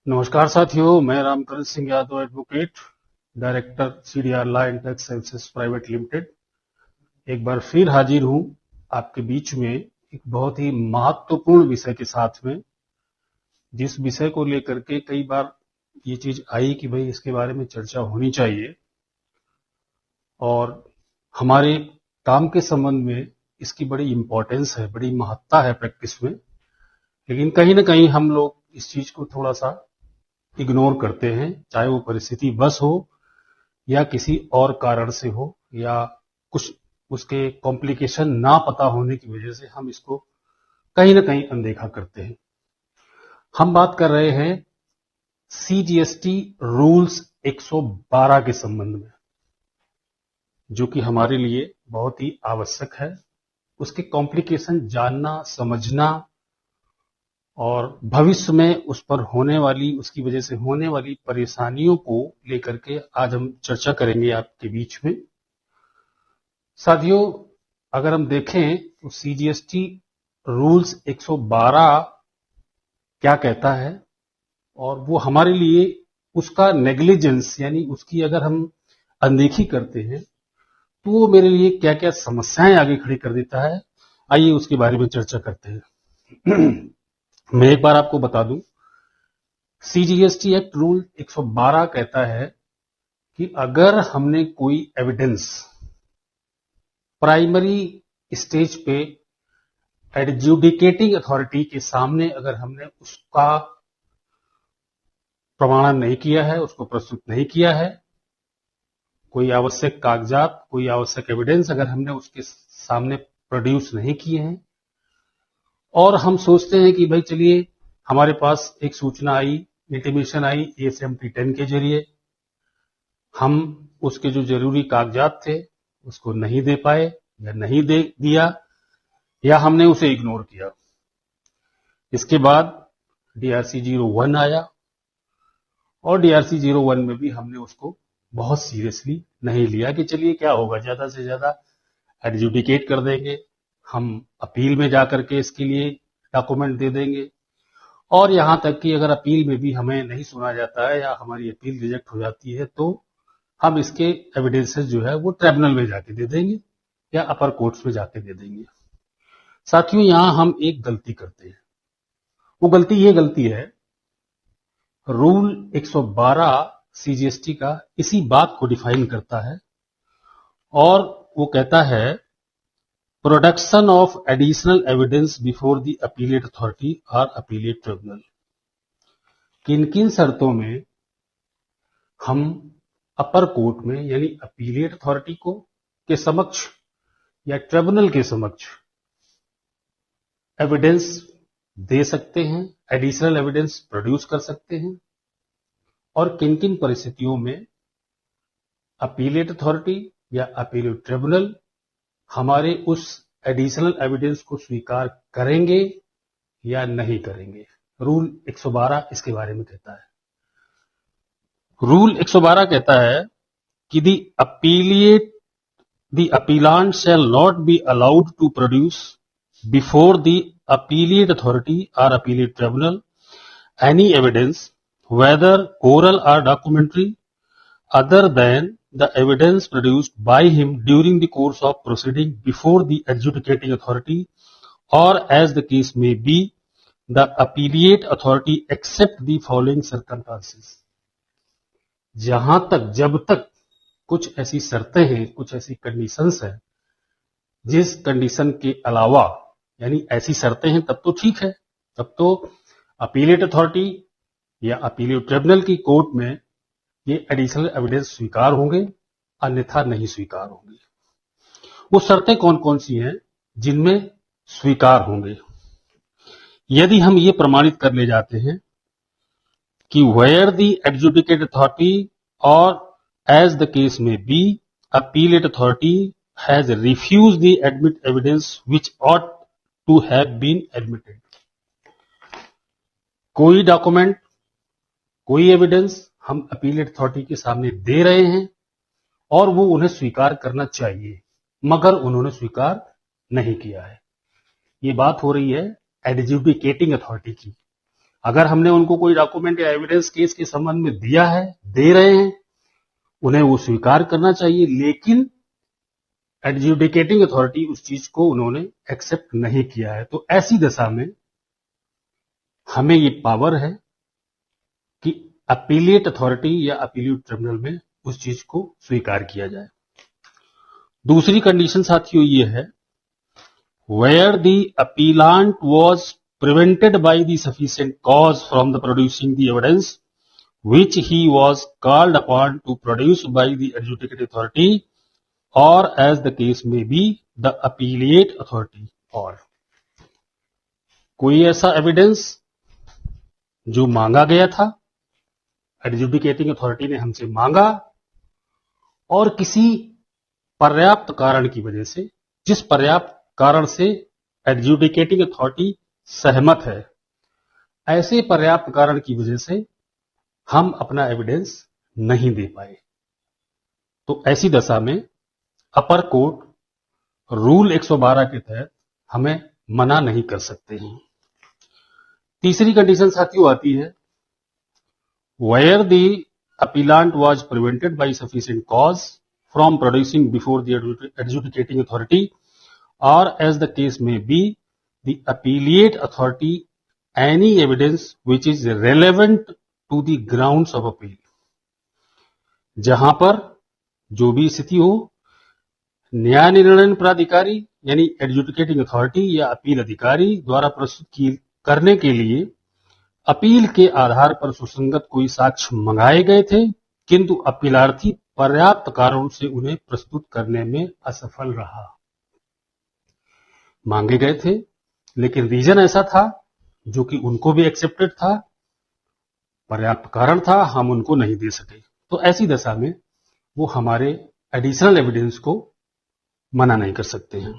नमस्कार साथियों, मैं Ramkaran Singh Yadav, advocate, director CDR law and tax services private limited. एक बार फिर हाजिर हूं आपके बीच में एक बहुत ही महत्वपूर्ण विषय के साथ में, जिस विषय को लेकर के कई बार ये चीज आई कि भाई इसके बारे में चर्चा होनी चाहिए और हमारे काम के संबंध में इसकी बड़ी इंपॉर्टेंस है, बड़ी महत्ता है प्रैक्टिस में। लेकिन कहीं ना कहीं हम लोग इस चीज को थोड़ा सा इग्नोर करते हैं, चाहे वो परिस्थिति बस हो या किसी और कारण से हो या कुछ उसके कॉम्प्लिकेशन ना पता होने की वजह से हम इसको कहीं ना कहीं अनदेखा करते हैं। हम बात कर रहे हैं सीजीएसटी रूल्स 112 के संबंध में, जो कि हमारे लिए बहुत ही आवश्यक है। उसके कॉम्प्लिकेशन जानना, समझना और भविष्य में उस पर होने वाली, उसकी वजह से होने वाली परेशानियों को लेकर के आज हम चर्चा करेंगे आपके बीच में। साथियों, अगर हम देखें तो सीजीएसटी रूल्स 112 क्या कहता है और वो हमारे लिए उसका नेग्लिजेंस यानी उसकी अगर हम अनदेखी करते हैं तो वो मेरे लिए क्या क्या समस्याएं आगे खड़ी कर देता है। आइए उसके बारे में चर्चा करते हैं। मैं एक बार आपको बता दूं, सीजीएसटी एक्ट रूल 112 कहता है कि अगर हमने कोई एविडेंस प्राइमरी स्टेज पे एडजुडिकेटिंग अथॉरिटी के सामने अगर हमने उसका प्रमाणन नहीं किया है, उसको प्रस्तुत नहीं किया है, कोई आवश्यक कागजात, कोई आवश्यक एविडेंस अगर हमने उसके सामने प्रोड्यूस नहीं किए हैं और हम सोचते हैं कि भाई चलिए हमारे पास एक सूचना आई, इंटीमेशन आई एएसएमटी 10 के जरिए, हम उसके जो जरूरी कागजात थे उसको नहीं दे पाए या नहीं दे दिया या हमने उसे इग्नोर किया। इसके बाद डीआरसी 01 आया और डीआरसी 01 में भी हमने उसको बहुत सीरियसली नहीं लिया कि चलिए क्या होगा, ज्यादा से ज्यादा एडजुडिकेट कर देंगे, हम अपील में जाकर के इसके लिए डॉक्यूमेंट दे देंगे। और यहां तक कि अगर अपील में भी हमें नहीं सुना जाता है या हमारी अपील रिजेक्ट हो जाती है तो हम इसके एविडेंसेस जो है वो ट्रिब्यूनल में जाके दे देंगे या अपर कोर्ट्स में जाके दे देंगे। साथियों, यहां हम एक गलती करते हैं। वो गलती ये गलती है, रूल 112 सीजीएसटी का इसी बात को डिफाइन करता है और वो कहता है production of additional evidence before the appellate authority और अपीलेट ट्रिब्यूनल। किन किन शर्तों में हम अपर कोर्ट में यानी अपीलेट अथॉरिटी को के समक्ष या ट्रिब्यूनल के समक्ष एविडेंस दे सकते हैं, एडिशनल एविडेंस प्रोड्यूस कर सकते हैं और किन किन परिस्थितियों में अपीलेट अथॉरिटी या अपीलेट ट्रिब्यूनल हमारे उस एडिशनल एविडेंस को स्वीकार करेंगे या नहीं करेंगे। रूल 112 इसके बारे में कहता है। रूल 112 कहता है कि the appellant shall not be allowed to produce before the appellate authority or appellate tribunal any evidence, whether oral or documentary, other than the evidence produced by him during the course of proceeding before the adjudicating authority or as the case may be the appellate authority except the following circumstances। जहां तक, जब तक कुछ ऐसी शर्तें हैं, कुछ ऐसी कंडीशंस हैं, जिस कंडीशन के अलावा यानी ऐसी शर्तें हैं तब तो ठीक है, तब तो अपीलेट अथॉरिटी या अपीलेट ट्रिब्यूनल की कोर्ट में ये एडिशनल एविडेंस स्वीकार होंगे, अन्यथा नहीं स्वीकार होंगे। वो शर्तें कौन कौन सी हैं जिनमें स्वीकार होंगे? यदि हम ये प्रमाणित कर ले जाते हैं कि वेयर द एडजुडिकेट अथॉरिटी और as the case may be appellate authority has refused the admit evidence which ought to have been admitted। कोई डॉक्यूमेंट, कोई एविडेंस हम अपीलेट अथॉरिटी के सामने दे रहे हैं और वो उन्हें स्वीकार करना चाहिए, मगर उन्होंने स्वीकार नहीं किया है। ये बात हो रही है एडजुडिकेटिंग अथॉरिटी की। अगर हमने उनको कोई डॉक्यूमेंट या एविडेंस केस के संबंध में दिया है, दे रहे हैं, उन्हें वो स्वीकार करना चाहिए, लेकिन एडजुडिकेटिंग अथॉरिटी उस चीज को उन्होंने एक्सेप्ट नहीं किया है। तो ऐसी दशा में हमें ये पावर है कि अपीलिएट अथॉरिटी या अपीलिएट ट्रिब्यूनल में उस चीज को स्वीकार किया जाए। दूसरी कंडीशन साथियों ये है, where the appellant was prevented by the sufficient cause from the producing the evidence which he was called upon to produce by the adjudicating authority or as the case may be the appellate authority। और कोई ऐसा evidence जो मांगा गया था, adjudicating authority ने हमसे मांगा, और किसी पर्याप्त कारण की वजह से, जिस पर्याप्त कारण से एडजुडिकेटिंग अथॉरिटी सहमत है, ऐसे पर्याप्त कारण की वजह से हम अपना एविडेंस नहीं दे पाए, तो ऐसी दशा में अपर कोर्ट रूल 112 के तहत हमें मना नहीं कर सकते हैं। तीसरी कंडीशन साथियों आती है, where the appellant was prevented by sufficient cause from producing before the adjudicating authority और as the case may be the appellate authority any evidence which is relevant to the grounds of appeal. जहां पर जो भी स्थिति हो, न्याय निर्णय प्राधिकारी यानी एडजुडिकेटिंग अथॉरिटी या अपील अधिकारी द्वारा प्रस्तुत करने के लिए अपील के आधार पर सुसंगत कोई साक्ष्य मंगाए गए थे, किंतु अपीलार्थी पर्याप्त कारणों से उन्हें प्रस्तुत करने में असफल रहा। मांगे गए थे, लेकिन रीजन ऐसा था जो कि उनको भी एक्सेप्टेड था, पर्याप्त कारण था, हम उनको नहीं दे सके। तो ऐसी दशा में वो हमारे एडिशनल एविडेंस को मना नहीं कर सकते हैं।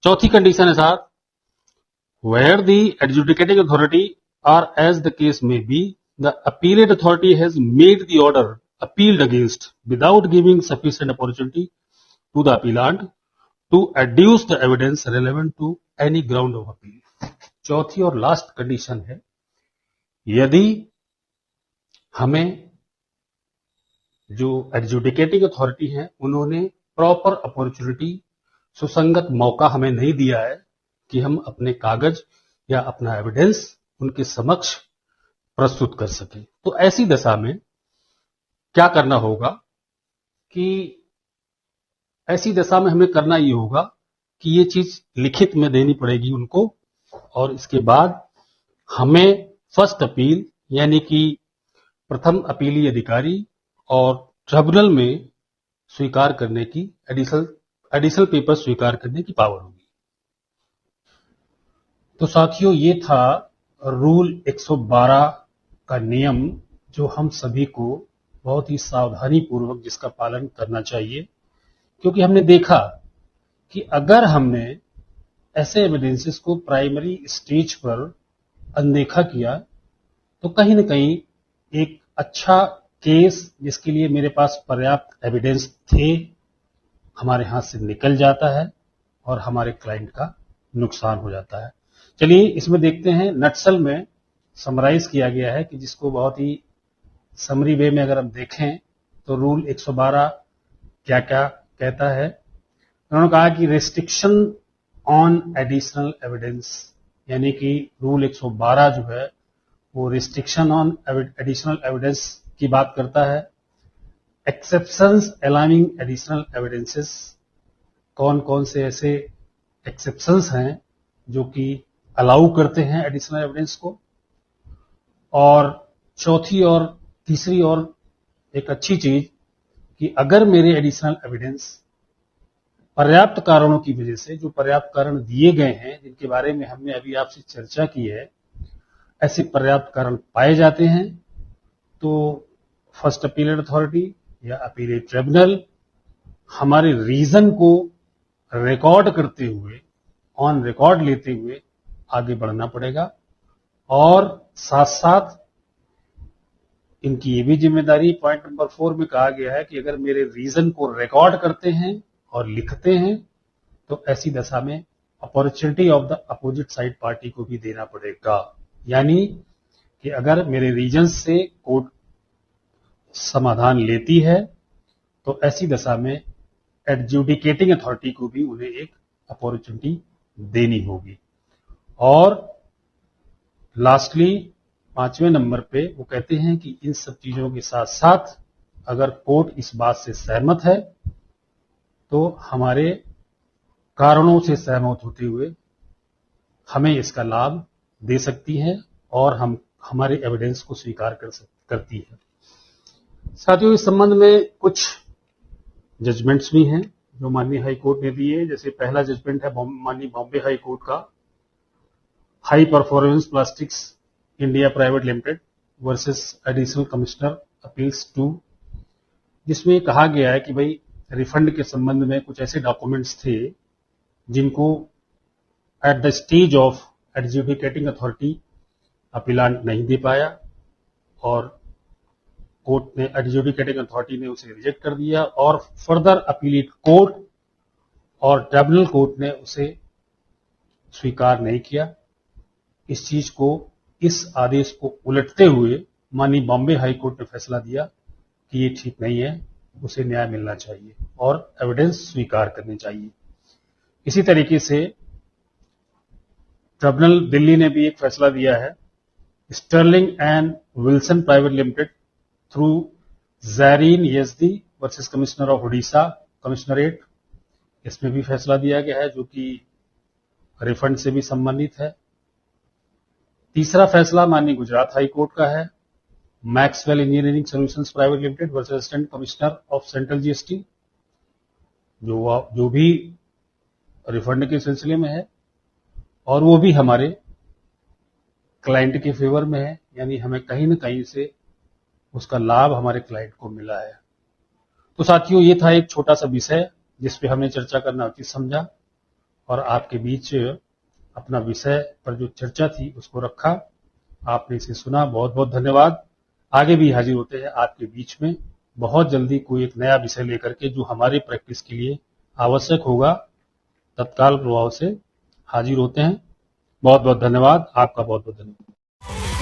चौथी कंडीशन है साथ, वेयर द एडजुडिकेटिंग अथॉरिटी और as the case may be the appellate authority has made the order appealed against without giving sufficient opportunity to the appellant to adduce the evidence relevant to any ground of appeal. चौथी और last condition है, यदि हमें जो adjudicating authority है उन्होंने proper opportunity, सुसंगत मौका हमें नहीं दिया है कि हम अपने कागज या अपना एविडेंस उनके समक्ष प्रस्तुत कर सकें, तो ऐसी दशा में क्या करना होगा कि ऐसी दशा में हमें करना ये होगा कि ये चीज लिखित में देनी पड़ेगी उनको, और इसके बाद हमें फर्स्ट अपील यानी कि प्रथम अपीली अधिकारी और ट्रिब्यूनल में स्वीकार करने की एडिशनल पेपर स्वीकार करने की पावर होगी। तो साथियों, ये था रूल 112 का नियम, जो हम सभी को बहुत ही सावधानी पूर्वक जिसका पालन करना चाहिए, क्योंकि हमने देखा कि अगर हमने ऐसे एविडेंसेस को प्राइमरी स्टेज पर अनदेखा किया तो कहीं न कहीं एक अच्छा केस जिसके लिए मेरे पास पर्याप्त एविडेंस थे हमारे हाथ से निकल जाता है और हमारे क्लाइंट का नुकसान हो जाता है। चलिए इसमें देखते हैं, नटसल में समराइज किया गया है कि जिसको बहुत ही समरी वे में अगर हम देखें तो रूल 112 क्या क्या कहता है। उन्होंने कहा कि रेस्ट्रिक्शन ऑन एडिशनल एविडेंस, यानी कि रूल 112 जो है वो रिस्ट्रिक्शन ऑन एडिशनल एविडेंस की बात करता है। एक्सेप्शंस अलाउइंग एडिशनल एविडेंसेस, कौन कौन से ऐसे एक्सेप्शंस हैं जो कि अलाउ करते हैं एडिशनल एविडेंस को। और चौथी और तीसरी और एक अच्छी चीज कि अगर मेरे एडिशनल एविडेंस पर्याप्त कारणों की वजह से, जो पर्याप्त कारण दिए गए हैं जिनके बारे में हमने अभी आपसे चर्चा की है, ऐसे पर्याप्त कारण पाए जाते हैं, तो फर्स्ट अपीलेट अथॉरिटी या अपीलेट ट्रिब्यूनल हमारे रीजन को रिकॉर्ड करते हुए, ऑन रिकॉर्ड लेते हुए आगे बढ़ना पड़ेगा। और साथ साथ इनकी ये भी जिम्मेदारी पॉइंट नंबर 4 में कहा गया है कि अगर मेरे रीजन को रिकॉर्ड करते हैं और लिखते हैं तो ऐसी दशा में opportunity of the opposite side party को भी देना पड़ेगा। यानी कि अगर मेरे रीजन से कोर्ट समाधान लेती है तो ऐसी दशा में एडजुडिकेटिंग अथॉरिटी को भी उन्हें एक अपॉर्चुनिटी देनी होगी। और लास्टली 5वें नंबर पे वो कहते हैं कि इन सब चीजों के साथ साथ अगर कोर्ट इस बात से सहमत है तो हमारे कारणों से सहमत होते हुए हमें इसका लाभ दे सकती है और हम हमारे एविडेंस को स्वीकार करती है। साथियों, इस संबंध में कुछ जजमेंट्स भी हैं जो माननीय हाई कोर्ट ने दिए। जैसे पहला जजमेंट है माननीय बॉम्बे हाई कोर्ट का, high performance plastics India private limited versus additional commissioner appeals 2, जिसमें कहा गया है कि भाई रिफंड के संबंध में कुछ ऐसे डॉक्यूमेंट्स थे जिनको at the stage of adjudicating authority appellant नहीं दे पाया और कोर्ट ने एडजुडिकेटिंग अथॉरिटी ने उसे रिजेक्ट कर दिया और फर्दर अपीलेट कोर्ट और ट्रिब्यूनल कोर्ट ने उसे स्वीकार नहीं किया। इस चीज को, इस आदेश को उलटते हुए माननीय बॉम्बे हाई कोर्ट ने फैसला दिया कि ये ठीक नहीं है, उसे न्याय मिलना चाहिए और एविडेंस स्वीकार करनी चाहिए। इसी तरीके से ट्रिब्यूनल दिल्ली ने भी एक फैसला दिया है, Sterling and Wilson private limited through Zarine Yazdi versus commissioner of Orissa commissionerate. इसमें भी फैसला दिया गया है जो कि रिफंड से भी संबंधित है। तीसरा फैसला माननीय गुजरात हाई कोर्ट का है, Maxwell engineering solutions private limited versus assistant commissioner of central GST, जो भी रिफंड के सिलसिले में है और वो भी हमारे क्लाइंट के फेवर में है, यानी हमें कहीं न कहीं से उसका लाभ हमारे क्लाइंट को मिला है। तो साथियों, ये था एक छोटा सा विषय जिस पे हमने चर्चा करना उचित समझा और आपके बीच अपना विषय पर जो चर्चा थी उसको रखा। आपने इसे सुना, बहुत बहुत धन्यवाद। आगे भी हाजिर होते हैं आपके बीच में बहुत जल्दी कोई एक नया विषय लेकर के जो हमारे प्रैक्टिस के लिए आवश्यक होगा, तत्काल प्रभाव से हाजिर होते हैं। बहुत बहुत धन्यवाद, आपका बहुत बहुत धन्यवाद।